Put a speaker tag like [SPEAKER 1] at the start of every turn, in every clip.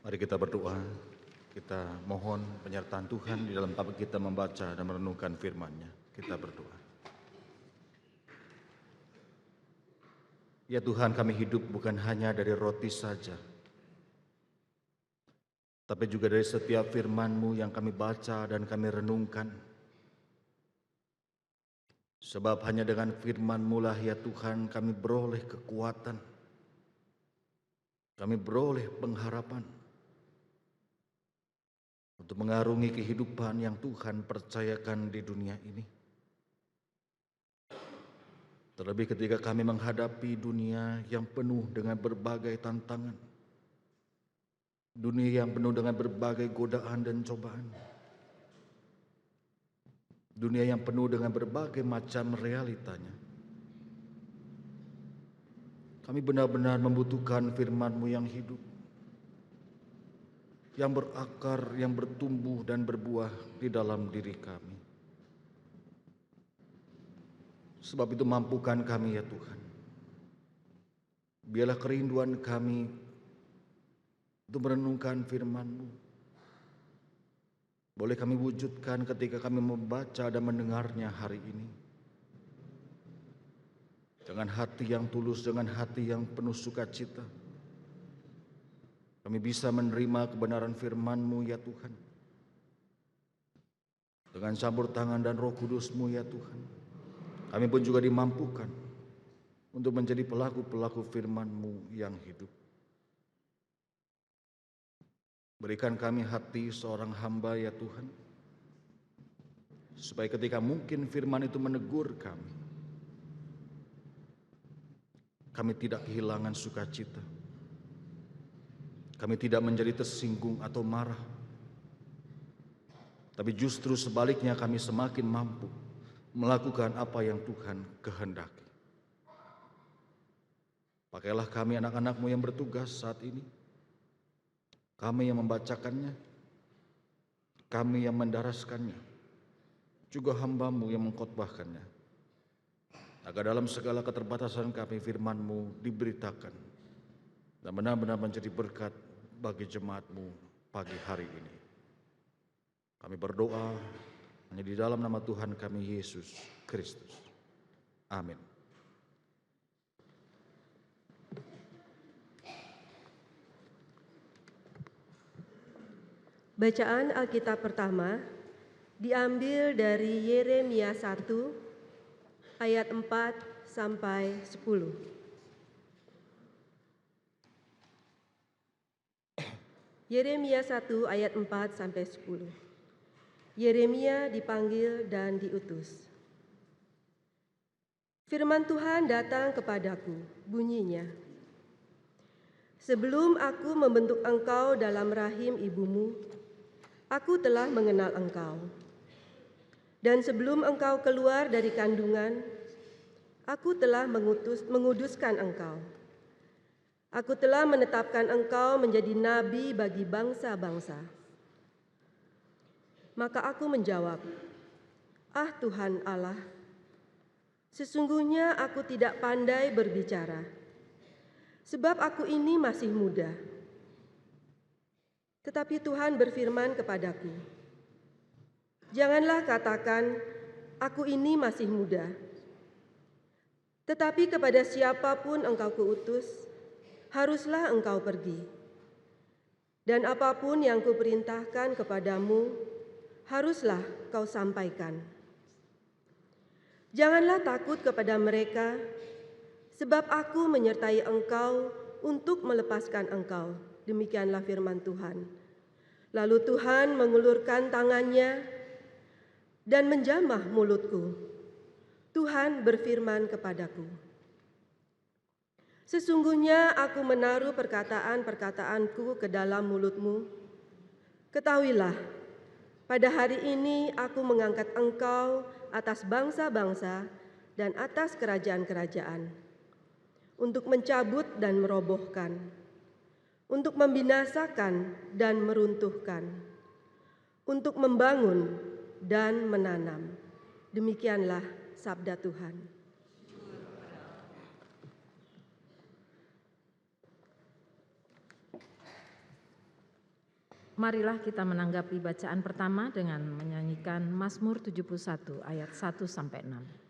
[SPEAKER 1] Mari kita berdoa, kita mohon penyertaan Tuhan di dalam topik kita membaca dan merenungkan firman-Nya. Kita berdoa. Ya Tuhan, kami hidup bukan hanya dari roti saja, tapi juga dari setiap firman-Mu yang kami baca dan kami renungkan. Sebab hanya dengan firman-Mu lah ya Tuhan kami beroleh kekuatan, kami beroleh pengharapan untuk mengarungi kehidupan yang Tuhan percayakan di dunia ini. Terlebih ketika kami menghadapi dunia yang penuh dengan berbagai tantangan, dunia yang penuh dengan berbagai godaan dan cobaan, dunia yang penuh dengan berbagai macam realitanya. Kami benar-benar membutuhkan firman-Mu yang hidup, yang berakar, yang bertumbuh dan berbuah di dalam diri kami. Sebab itu mampukan kami ya Tuhan. Biarlah kerinduan kami untuk merenungkan firman-Mu boleh kami wujudkan ketika kami membaca dan mendengarnya hari ini. Dengan hati yang tulus, dengan hati yang penuh sukacita, kami bisa menerima kebenaran firman-Mu ya Tuhan. Dengan campur tangan dan Roh Kudus-Mu ya Tuhan, kami pun juga dimampukan untuk menjadi pelaku-pelaku firman-Mu yang hidup. Berikan kami hati seorang hamba ya Tuhan, supaya ketika mungkin firman itu menegur kami tidak kehilangan sukacita. Kami tidak menjadi tersinggung atau marah, tapi justru sebaliknya kami semakin mampu melakukan apa yang Tuhan kehendaki. Pakailah kami anak-anak-Mu yang bertugas saat ini, kami yang membacakannya, kami yang mendaraskannya, juga hamba-Mu yang mengkhotbahkannya, agar dalam segala keterbatasan kami firman-Mu diberitakan dan benar-benar menjadi berkat bagi jemaat-Mu pagi hari ini. Kami berdoa hanya di dalam nama Tuhan kami Yesus Kristus. Amin.
[SPEAKER 2] Bacaan Alkitab pertama diambil dari Yeremia 1 ayat 4 sampai 10. Yeremia 1 ayat 4 sampai 10. Yeremia dipanggil dan diutus. Firman Tuhan datang kepadaku, bunyinya, sebelum aku membentuk engkau dalam rahim ibumu, aku telah mengenal engkau. Dan sebelum engkau keluar dari kandungan, aku telah menguduskan engkau. Aku telah menetapkan engkau menjadi nabi bagi bangsa-bangsa. Maka aku menjawab, "Ah Tuhan Allah, sesungguhnya aku tidak pandai berbicara, sebab aku ini masih muda." Tetapi Tuhan berfirman kepadaku, "Janganlah katakan, aku ini masih muda. Tetapi kepada siapapun engkau kuutus, haruslah engkau pergi. Dan apapun yang kuperintahkan kepadamu, haruslah kau sampaikan. Janganlah takut kepada mereka, sebab aku menyertai engkau untuk melepaskan engkau." Demikianlah firman Tuhan. Lalu Tuhan mengulurkan tangannya dan menjamah mulutku. Tuhan berfirman kepadaku, "Sesungguhnya aku menaruh perkataan-perkataanku ke dalam mulutmu. Ketahuilah, pada hari ini aku mengangkat engkau atas bangsa-bangsa dan atas kerajaan-kerajaan, untuk mencabut dan merobohkan, untuk membinasakan dan meruntuhkan, untuk membangun dan menanam." Demikianlah sabda Tuhan.
[SPEAKER 3] Marilah kita menanggapi bacaan pertama dengan menyanyikan Mazmur 71 ayat 1 sampai 6.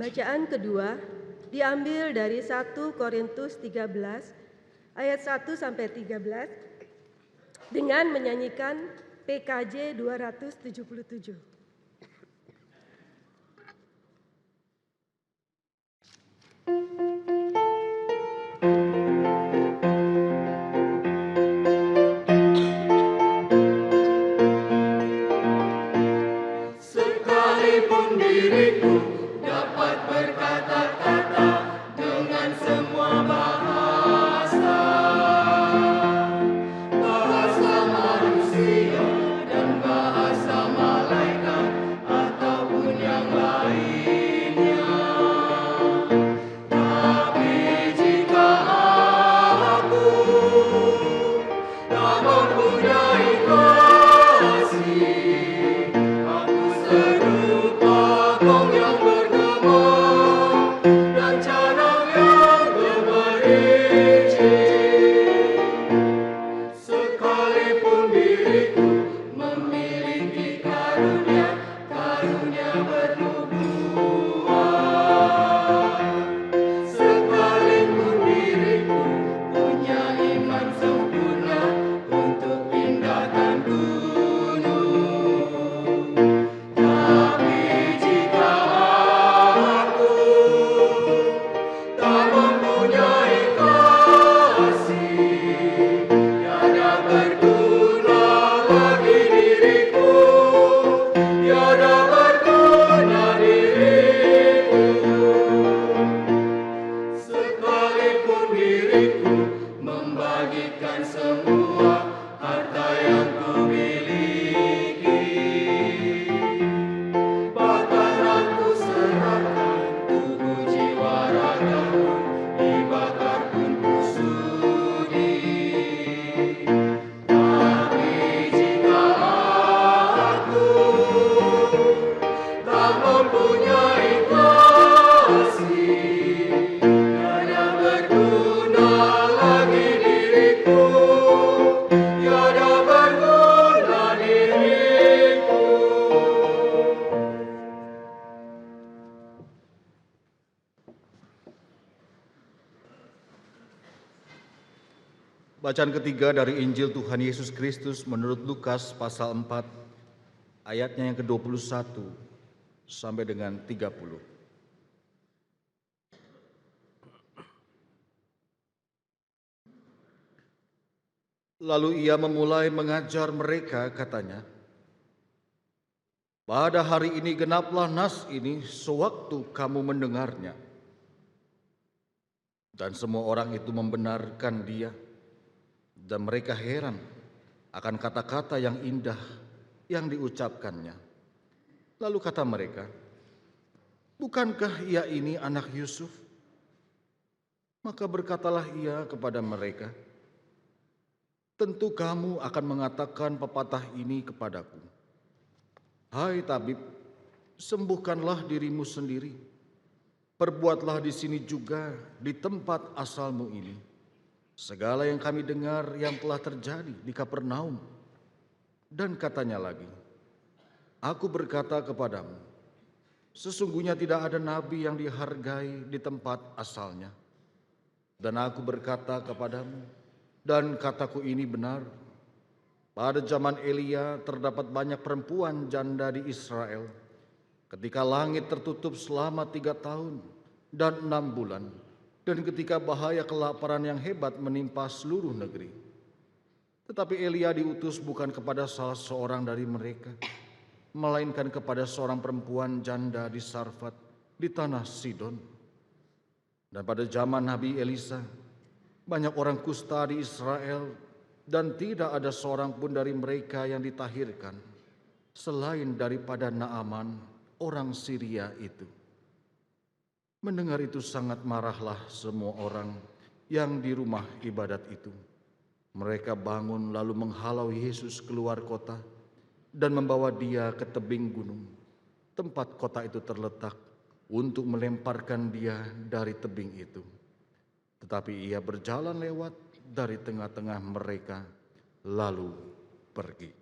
[SPEAKER 2] Bacaan kedua diambil dari 1 Korintus 13 ayat 1 sampai 13 dengan menyanyikan PKJ 277.
[SPEAKER 4] Sekalipun diriku dapat berkata-kata dengan semua bahasa, bahasa manusia dan bahasa malaikat ataupun yang lainnya. Tapi jika aku tak mempunyai kasih, aku serupa gong yang bergema.
[SPEAKER 1] Bacaan ketiga dari Injil Tuhan Yesus Kristus menurut Lukas pasal 4 ayatnya yang ke-21 sampai dengan 30. Lalu ia memulai mengajar mereka, katanya, "Pada hari ini genaplah nas ini sewaktu kamu mendengarnya." Dan semua orang itu membenarkan dia, dan mereka heran akan kata-kata yang indah yang diucapkannya. Lalu kata mereka, "Bukankah ia ini anak Yusuf?" Maka berkatalah ia kepada mereka, "Tentu kamu akan mengatakan pepatah ini kepadaku, 'Hai tabib, sembuhkanlah dirimu sendiri. Perbuatlah di sini juga di tempat asalmu ini segala yang kami dengar yang telah terjadi di Kapernaum.' Dan katanya lagi, 'Aku berkata kepadamu, sesungguhnya tidak ada nabi yang dihargai di tempat asalnya. Dan aku berkata kepadamu, dan kataku ini benar, pada zaman Elia terdapat banyak perempuan janda di Israel, ketika langit tertutup selama 3 tahun dan 6 bulan, dan ketika bahaya kelaparan yang hebat menimpa seluruh negeri. Tetapi Elia diutus bukan kepada salah seorang dari mereka, melainkan kepada seorang perempuan janda di Sarfat di tanah Sidon. Dan pada zaman Nabi Elisa, banyak orang kusta di Israel, dan tidak ada seorang pun dari mereka yang ditahirkan, selain daripada Naaman, orang Syria itu." Mendengar itu sangat marahlah semua orang yang di rumah ibadat itu. Mereka bangun lalu menghalau Yesus keluar kota dan membawa dia ke tebing gunung, tempat kota itu terletak, untuk melemparkan dia dari tebing itu. Tetapi ia berjalan lewat dari tengah-tengah mereka, lalu pergi.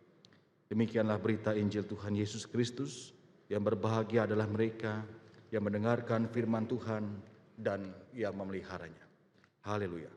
[SPEAKER 1] Demikianlah berita Injil Tuhan Yesus Kristus. Yang berbahagia adalah mereka yang mendengarkan firman Tuhan dan yang memeliharanya. Haleluya.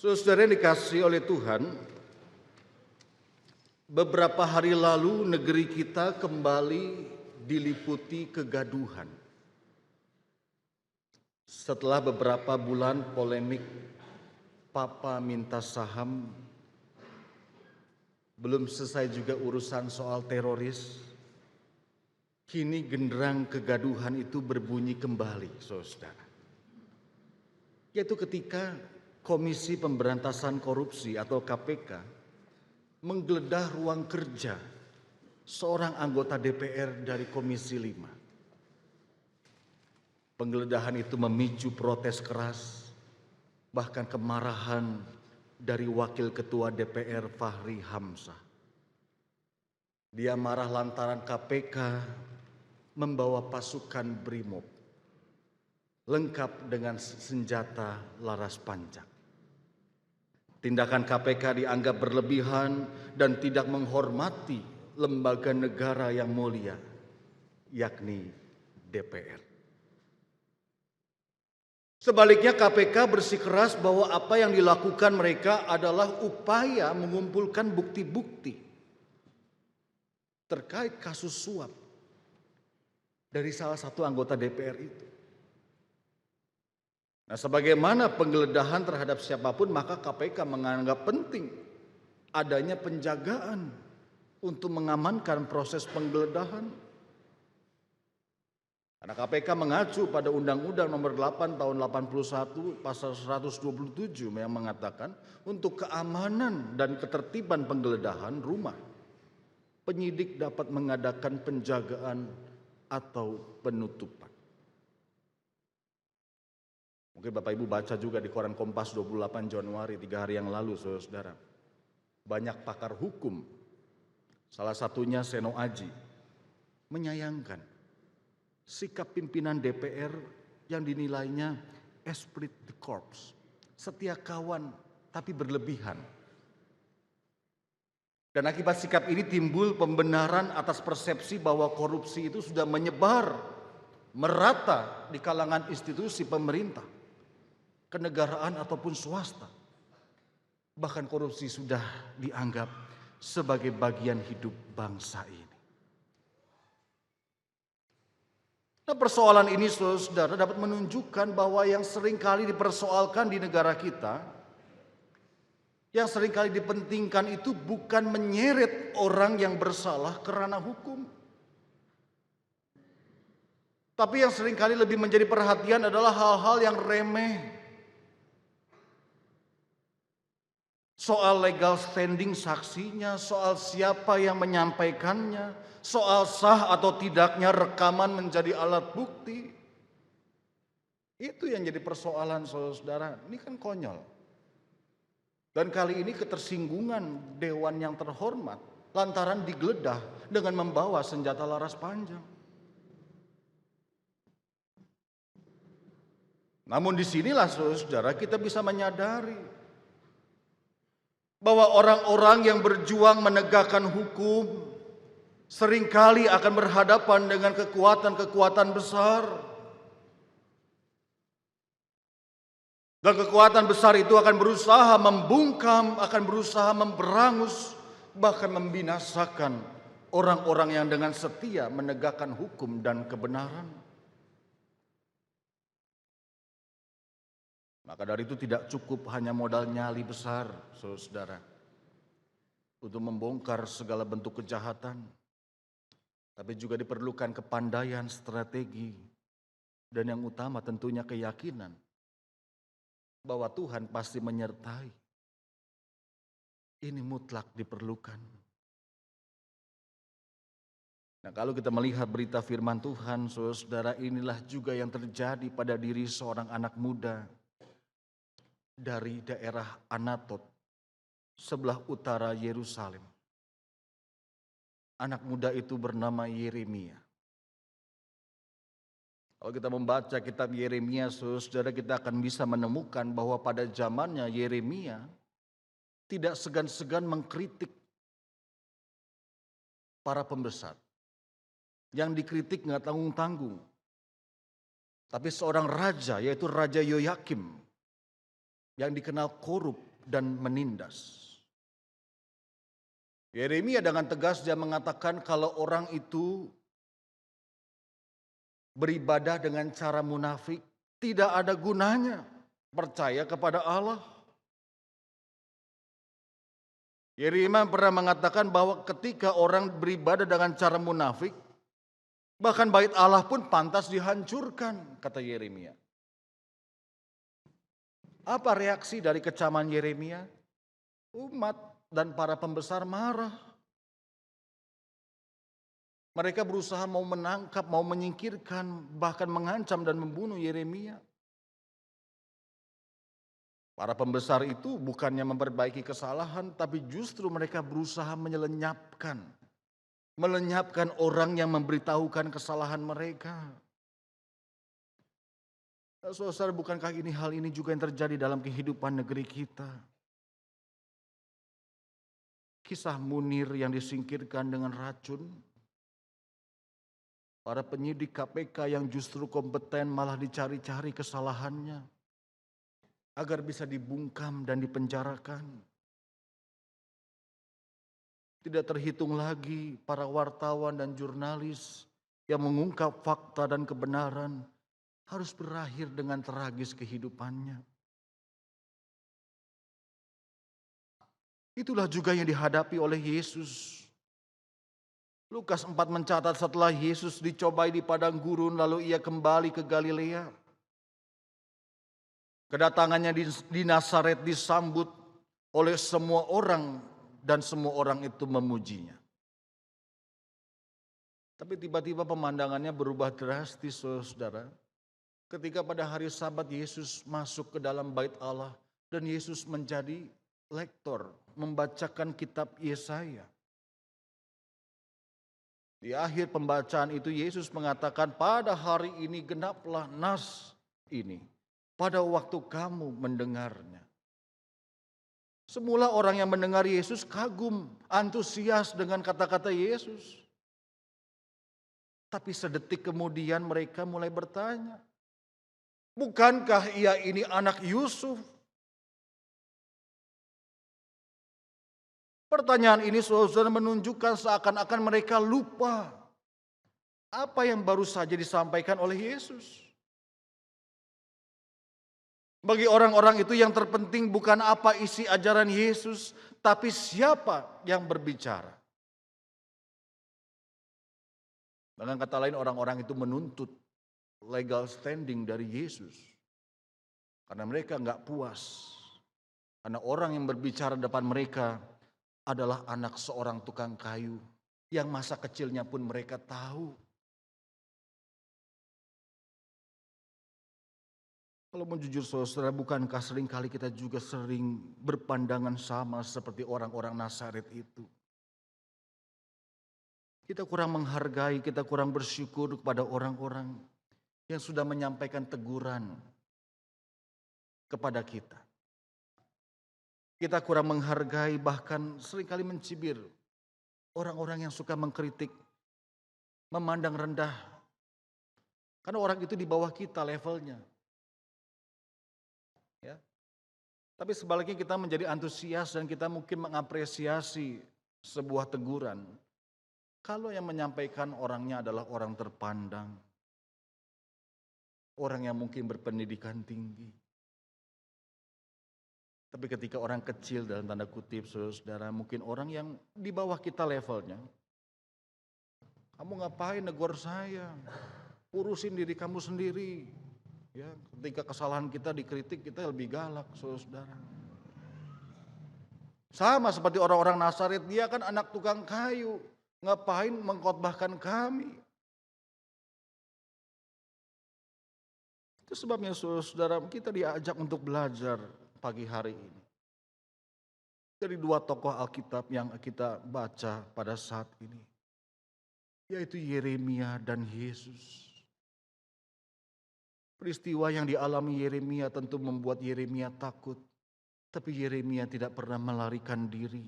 [SPEAKER 1] Saudara yang dikasihi oleh Tuhan, beberapa hari lalu negeri kita kembali diliputi kegaduhan. Setelah beberapa bulan polemik Papa minta saham, belum selesai juga urusan soal teroris, kini genderang kegaduhan itu berbunyi kembali, saudara. Yaitu ketika Komisi Pemberantasan Korupsi atau KPK menggeledah ruang kerja seorang anggota DPR dari Komisi 5. Penggeledahan itu memicu protes keras, bahkan kemarahan dari Wakil Ketua DPR Fahri Hamzah. Dia marah lantaran KPK membawa pasukan BRIMOB lengkap dengan senjata laras panjang. Tindakan KPK dianggap berlebihan dan tidak menghormati lembaga negara yang mulia, yakni DPR. Sebaliknya KPK bersikeras bahwa apa yang dilakukan mereka adalah upaya mengumpulkan bukti-bukti terkait kasus suap dari salah satu anggota DPR itu. Nah, sebagaimana penggeledahan terhadap siapapun, maka KPK menganggap penting adanya penjagaan untuk mengamankan proses penggeledahan. Karena KPK mengacu pada Undang-Undang Nomor 8 Tahun 81 Pasal 127 yang mengatakan untuk keamanan dan ketertiban penggeledahan rumah, penyidik dapat mengadakan penjagaan atau penutupan. Mungkin Bapak Ibu baca juga di koran Kompas 28 Januari 3 hari yang lalu, saudara. Banyak pakar hukum Salah satunya Seno Aji menyayangkan sikap pimpinan DPR yang dinilainya esprit de corps, setia kawan tapi berlebihan. Dan akibat sikap ini timbul pembenaran atas persepsi bahwa korupsi itu sudah menyebar, merata di kalangan institusi pemerintah, kenegaraan ataupun swasta. Bahkan korupsi sudah dianggap sebagai bagian hidup bangsa ini. Nah, persoalan ini saudara dapat menunjukkan bahwa yang seringkali dipersoalkan di negara kita, yang seringkali dipentingkan itu bukan menyeret orang yang bersalah kerana hukum. Tapi yang seringkali lebih menjadi perhatian adalah hal-hal yang remeh. Soal legal standing saksinya, soal siapa yang menyampaikannya, soal sah atau tidaknya rekaman menjadi alat bukti. Itu yang jadi persoalan saudara. Ini kan konyol. Dan kali ini ketersinggungan Dewan yang terhormat lantaran digeledah dengan membawa senjata laras panjang. Namun disinilah saudara kita bisa menyadari bahwa orang-orang yang berjuang menegakkan hukum seringkali akan berhadapan dengan kekuatan-kekuatan besar. Dan kekuatan besar itu akan berusaha membungkam, akan berusaha memberangus, bahkan membinasakan orang-orang yang dengan setia menegakkan hukum dan kebenaran. Maka dari itu tidak cukup hanya modal nyali besar, saudara, untuk membongkar segala bentuk kejahatan. Tapi juga diperlukan kepandaian, strategi, dan yang utama tentunya keyakinan bahwa Tuhan pasti menyertai. Ini mutlak diperlukan. Nah, kalau kita melihat berita firman Tuhan, saudara, inilah juga yang terjadi pada diri seorang anak muda dari daerah Anatot, sebelah utara Yerusalem. Anak muda itu bernama Yeremia. Kalau kita membaca kitab Yeremia, saudara, kita akan bisa menemukan bahwa pada zamannya Yeremia tidak segan-segan mengkritik para pembesar. Yang dikritik nggak tanggung-tanggung. Tapi seorang raja, yaitu Raja Yoyakim, yang dikenal korup dan menindas. Yeremia dengan tegas dia mengatakan kalau orang itu beribadah dengan cara munafik, tidak ada gunanya percaya kepada Allah. Yeremia pernah mengatakan bahwa ketika orang beribadah dengan cara munafik, bahkan bait Allah pun pantas dihancurkan, kata Yeremia. Apa reaksi dari kecaman Yeremia? Umat dan para pembesar marah. Mereka berusaha mau menangkap, mau menyingkirkan, bahkan mengancam dan membunuh Yeremia. Para pembesar itu bukannya memperbaiki kesalahan, tapi justru mereka berusaha melenyapkan orang yang memberitahukan kesalahan mereka. Saudara, bukankah hal ini juga yang terjadi dalam kehidupan negeri kita? Kisah Munir yang disingkirkan dengan racun. Para penyidik KPK yang justru kompeten malah dicari-cari kesalahannya agar bisa dibungkam dan dipenjarakan. Tidak terhitung lagi para wartawan dan jurnalis yang mengungkap fakta dan kebenaran harus berakhir dengan tragis kehidupannya. Itulah juga yang dihadapi oleh Yesus. Lukas 4 mencatat setelah Yesus dicobai di padang gurun lalu ia kembali ke Galilea. Kedatangannya di Nazaret disambut oleh semua orang dan semua orang itu memujinya. Tapi tiba-tiba pemandangannya berubah drastis, saudara. Ketika pada hari Sabat Yesus masuk ke dalam bait Allah dan Yesus menjadi lektor, membacakan kitab Yesaya. Di akhir pembacaan itu Yesus mengatakan, pada hari ini genaplah nas ini, pada waktu kamu mendengarnya. Semula orang yang mendengar Yesus kagum, antusias dengan kata-kata Yesus. Tapi sedetik kemudian mereka mulai bertanya, bukankah ia ini anak Yusuf? Pertanyaan ini saudara menunjukkan seakan-akan mereka lupa apa yang baru saja disampaikan oleh Yesus. Bagi orang-orang itu yang terpenting bukan apa isi ajaran Yesus, tapi siapa yang berbicara. Dengan kata lain, orang-orang itu menuntut legal standing dari Yesus. Karena mereka nggak puas. Karena orang yang berbicara depan mereka adalah anak seorang tukang kayu yang masa kecilnya pun mereka tahu. Kalau mau jujur saudara, bukankah seringkali kita juga sering berpandangan sama seperti orang-orang Nazaret itu? Kita kurang menghargai, kita kurang bersyukur kepada orang-orang yang sudah menyampaikan teguran kepada kita. Kita kurang menghargai, bahkan seringkali mencibir orang-orang yang suka mengkritik, memandang rendah. Karena orang itu di bawah kita levelnya. Ya. Tapi sebaliknya kita menjadi antusias dan kita mungkin mengapresiasi sebuah teguran. Kalau yang menyampaikan orangnya adalah orang terpandang. Orang yang mungkin berpendidikan tinggi. Tapi ketika orang kecil dalam tanda kutip saudara, mungkin orang yang di bawah kita levelnya. Kamu ngapain negor saya? Urusin diri kamu sendiri. Ya, ketika kesalahan kita dikritik, kita lebih galak, saudara. Sama seperti orang-orang Nazaret, dia kan anak tukang kayu. Ngapain mengkhotbahkan kami? Itu sebabnya saudara, kita diajak untuk belajar pagi hari ini. Dari dua tokoh Alkitab yang kita baca pada saat ini. Yaitu Yeremia dan Yesus. Peristiwa yang dialami Yeremia tentu membuat Yeremia takut. Tapi Yeremia tidak pernah melarikan diri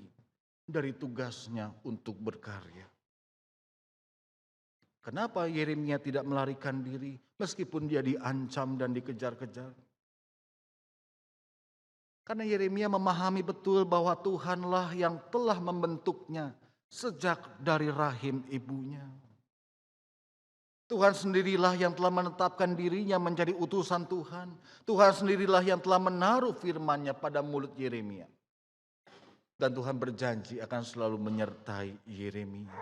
[SPEAKER 1] dari tugasnya untuk berkarya. Kenapa Yeremia tidak melarikan diri meskipun dia diancam dan dikejar-kejar? Karena Yeremia memahami betul bahwa Tuhanlah yang telah membentuknya sejak dari rahim ibunya. Tuhan sendirilah yang telah menetapkan dirinya menjadi utusan Tuhan. Tuhan sendirilah yang telah menaruh firman-Nya pada mulut Yeremia. Dan Tuhan berjanji akan selalu menyertai Yeremia.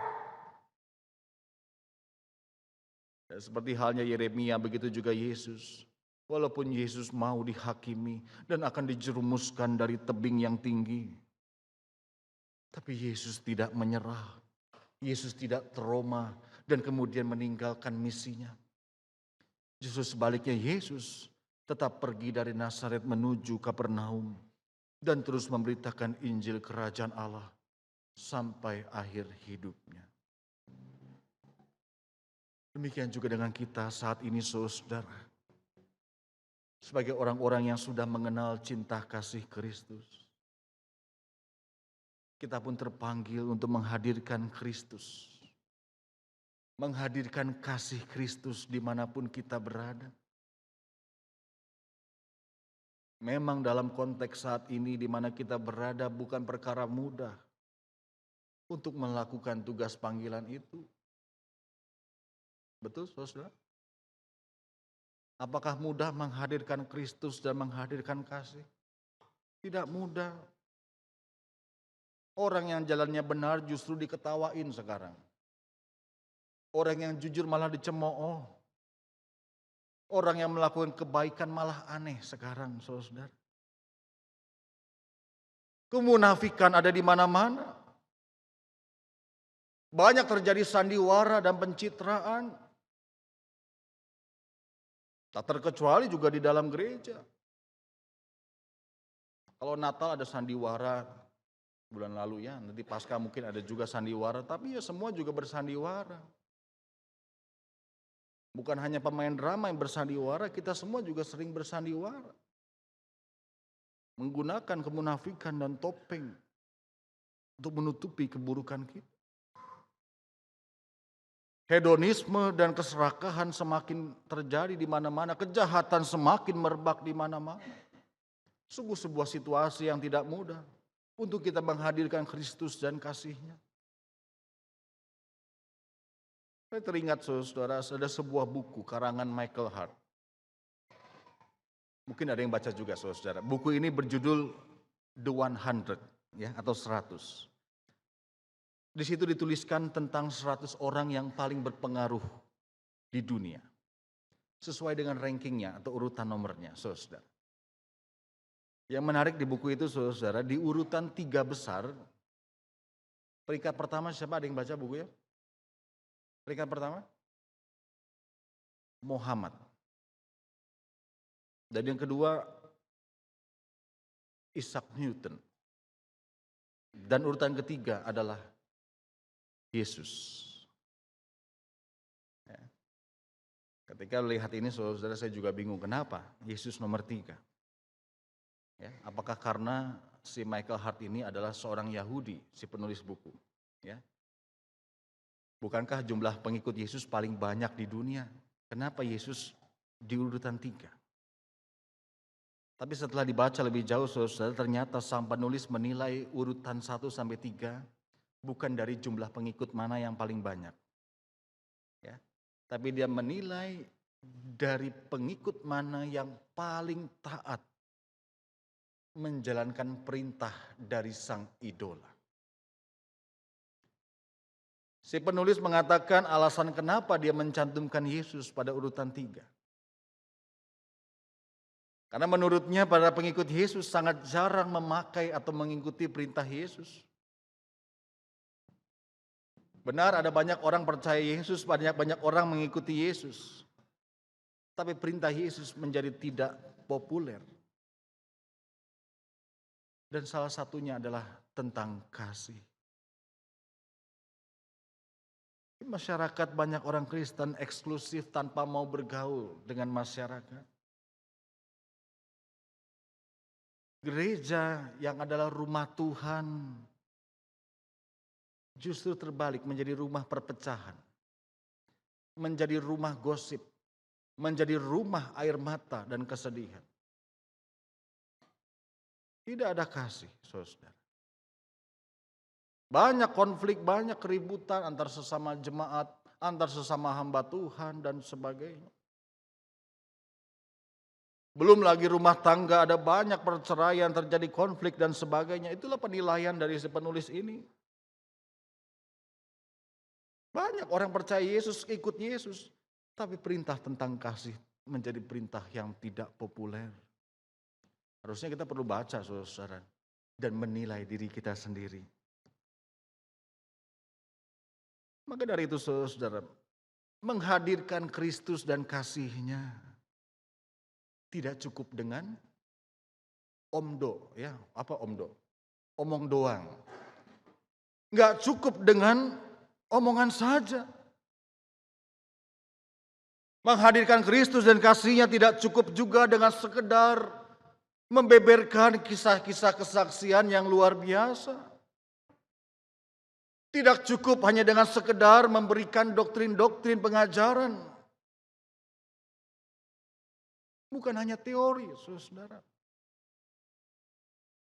[SPEAKER 1] Dan seperti halnya Yeremia, begitu juga Yesus. Walaupun Yesus mau dihakimi dan akan dijerumuskan dari tebing yang tinggi. Tapi Yesus tidak menyerah. Yesus tidak trauma dan kemudian meninggalkan misinya. Justru sebaliknya Yesus tetap pergi dari Nazaret menuju Kapernaum dan terus memberitakan Injil Kerajaan Allah sampai akhir hidupnya. Demikian juga dengan kita saat ini saudara. Sebagai orang-orang yang sudah mengenal cinta kasih Kristus. Kita pun terpanggil untuk menghadirkan Kristus. Menghadirkan kasih Kristus dimanapun kita berada. Memang dalam konteks saat ini di mana kita berada bukan perkara mudah untuk melakukan tugas panggilan itu. Betul, saudara? Apakah mudah menghadirkan Kristus dan menghadirkan kasih? Tidak mudah. Orang yang jalannya benar justru diketawain sekarang. Orang yang jujur malah dicemooh. Orang yang melakukan kebaikan malah aneh sekarang, saudara. Kemunafikan ada di mana-mana. Banyak terjadi sandiwara dan pencitraan. Tak terkecuali juga di dalam gereja. Kalau Natal ada sandiwara, bulan lalu ya. Nanti pasca mungkin ada juga sandiwara, tapi ya semua juga bersandiwara. Bukan hanya pemain drama yang bersandiwara, kita semua juga sering bersandiwara. Menggunakan kemunafikan dan topeng untuk menutupi keburukan kita. Hedonisme dan keserakahan semakin terjadi di mana-mana, kejahatan semakin merebak di mana-mana. Sungguh sebuah situasi yang tidak mudah untuk kita menghadirkan Kristus dan kasih-Nya. Saya teringat saudara, ada sebuah buku karangan Michael Hart. Mungkin ada yang baca juga saudara. Buku ini berjudul The 100 ya, atau 100. Di situ dituliskan tentang 100 orang yang paling berpengaruh di dunia. Sesuai dengan rankingnya atau urutan nomornya, saudara. Yang menarik di buku itu, saudara, di urutan 3 besar, peringkat pertama siapa? Ada yang baca buku ya? Peringkat pertama? Muhammad. Dan yang kedua, Isaac Newton. Dan urutan ketiga adalah Yesus. Ya. Ketika lihat ini saudara, saya juga bingung kenapa Yesus nomor 3. Ya, apakah karena si Michael Hart ini adalah seorang Yahudi, si penulis buku? Ya. Bukankah jumlah pengikut Yesus paling banyak di dunia? Kenapa Yesus di urutan 3? Tapi setelah dibaca lebih jauh saudara, ternyata sang penulis menilai urutan 1 sampai 3 bukan dari jumlah pengikut mana yang paling banyak. Ya. Tapi dia menilai dari pengikut mana yang paling taat menjalankan perintah dari sang idola. Si penulis mengatakan alasan kenapa dia mencantumkan Yesus pada urutan 3. Karena menurutnya para pengikut Yesus sangat jarang memakai atau mengikuti perintah Yesus. Benar ada banyak orang percaya Yesus, banyak orang mengikuti Yesus. Tapi perintah Yesus menjadi tidak populer. Dan salah satunya adalah tentang kasih. Di masyarakat banyak orang Kristen eksklusif tanpa mau bergaul dengan masyarakat. Gereja yang adalah rumah Tuhan justru terbalik menjadi rumah perpecahan, menjadi rumah gosip, menjadi rumah air mata dan kesedihan. Tidak ada kasih, saudara. Banyak konflik, banyak keributan antar sesama jemaat, antar sesama hamba Tuhan dan sebagainya. Belum lagi rumah tangga, ada banyak perceraian, terjadi konflik dan sebagainya. Itulah penilaian dari si penulis ini. Banyak orang percaya Yesus, ikut Yesus. Tapi perintah tentang kasih menjadi perintah yang tidak populer. Harusnya kita perlu baca saudara dan menilai diri kita sendiri. Maka dari itu saudara, menghadirkan Kristus dan kasih-Nya tidak cukup dengan omdo. Ya, apa omdo? Omong doang. Nggak cukup dengan omongan saja. Menghadirkan Kristus dan kasih-Nya tidak cukup juga dengan sekedar membeberkan kisah-kisah kesaksian yang luar biasa. Tidak cukup hanya dengan sekedar memberikan doktrin-doktrin pengajaran. Bukan hanya teori, saudara.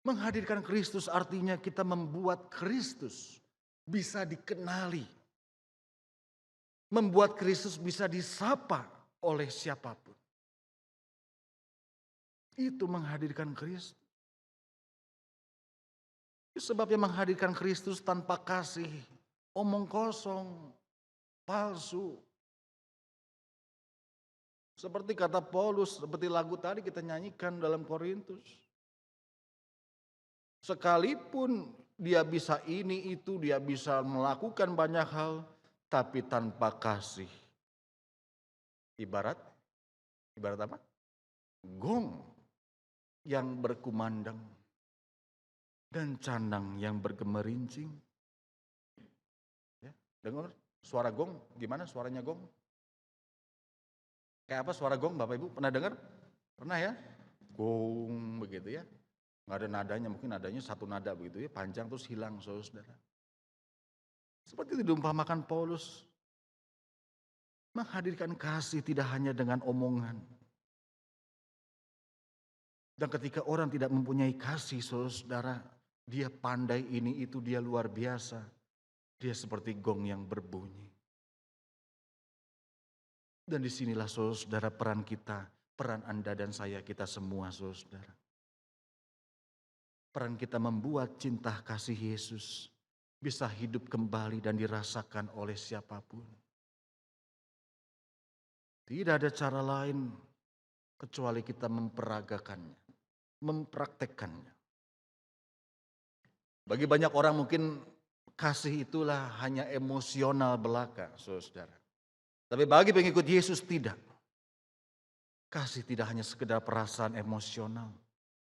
[SPEAKER 1] Menghadirkan Kristus artinya kita membuat Kristus bisa dikenali. Membuat Kristus bisa disapa oleh siapapun. Itu menghadirkan Kristus. Sebabnya menghadirkan Kristus tanpa kasih, omong kosong, palsu. Seperti kata Paulus, seperti lagu tadi kita nyanyikan dalam Korintus. Sekalipun dia bisa ini itu, dia bisa melakukan banyak hal, tapi tanpa kasih. Ibarat apa? Gong yang berkumandang. dan canang yang bergemerincing. Ya, dengar suara gong, gimana suaranya gong? Kayak apa suara gong, Bapak Ibu pernah dengar? Pernah ya? Gong begitu ya. Nggak ada nadanya, mungkin nadanya satu nada begitu ya, panjang terus hilang, saudara. Seperti itu diumpamakan Paulus. Menghadirkan kasih tidak hanya dengan omongan. Dan ketika orang tidak mempunyai kasih, saudara, dia pandai ini itu, dia luar biasa. Dia seperti gong yang berbunyi. Dan disinilah saudara peran kita, peran Anda dan saya, kita semua saudara. Peran kita membuat cinta kasih Yesus bisa hidup kembali dan dirasakan oleh siapapun. Tidak ada cara lain kecuali kita memperagakannya, mempraktekkannya. Bagi banyak orang mungkin kasih itulah hanya emosional belaka, saudara. Tapi bagi pengikut Yesus tidak. Kasih tidak hanya sekedar perasaan emosional,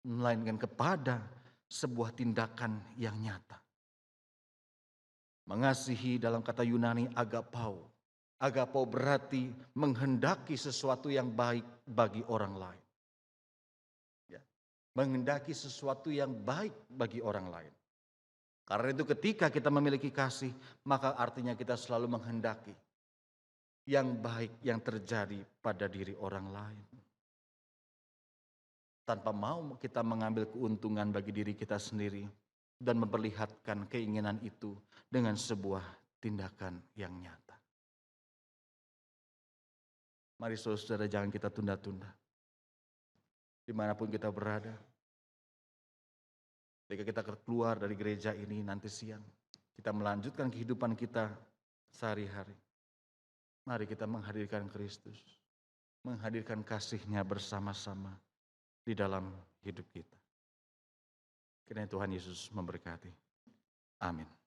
[SPEAKER 1] melainkan kepada sebuah tindakan yang nyata. Mengasihi dalam kata Yunani agapau. Agapau berarti menghendaki sesuatu yang baik bagi orang lain. Ya. Menghendaki sesuatu yang baik bagi orang lain. Karena itu ketika kita memiliki kasih, maka artinya kita selalu menghendaki yang baik yang terjadi pada diri orang lain. Tanpa mau kita mengambil keuntungan bagi diri kita sendiri dan memperlihatkan keinginan itu dengan sebuah tindakan yang nyata. Mari saudara, jangan kita tunda-tunda. Dimanapun kita berada. Ketika kita keluar dari gereja ini nanti siang, kita melanjutkan kehidupan kita sehari-hari. Mari kita menghadirkan Kristus, menghadirkan kasih-Nya bersama-sama di dalam hidup kita. Kiranya Tuhan Yesus memberkati. Amin.